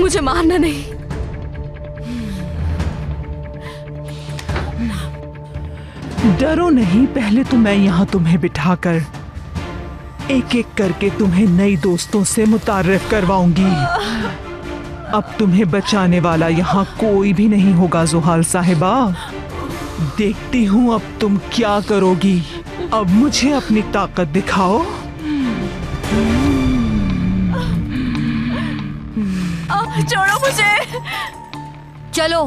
मुझे मारना नहीं। डरो नहीं, पहले तो मैं यहाँ तुम्हें बिठाकर एक एक करके तुम्हें नई दोस्तों से मुतारिफ करवाऊंगी। अब तुम्हें बचाने वाला यहाँ कोई भी नहीं होगा ज़ुहाल साहिबा। देखती हूँ अब तुम क्या करोगी। अब मुझे अपनी ताकत दिखाओ। छोड़ो मुझे। चलो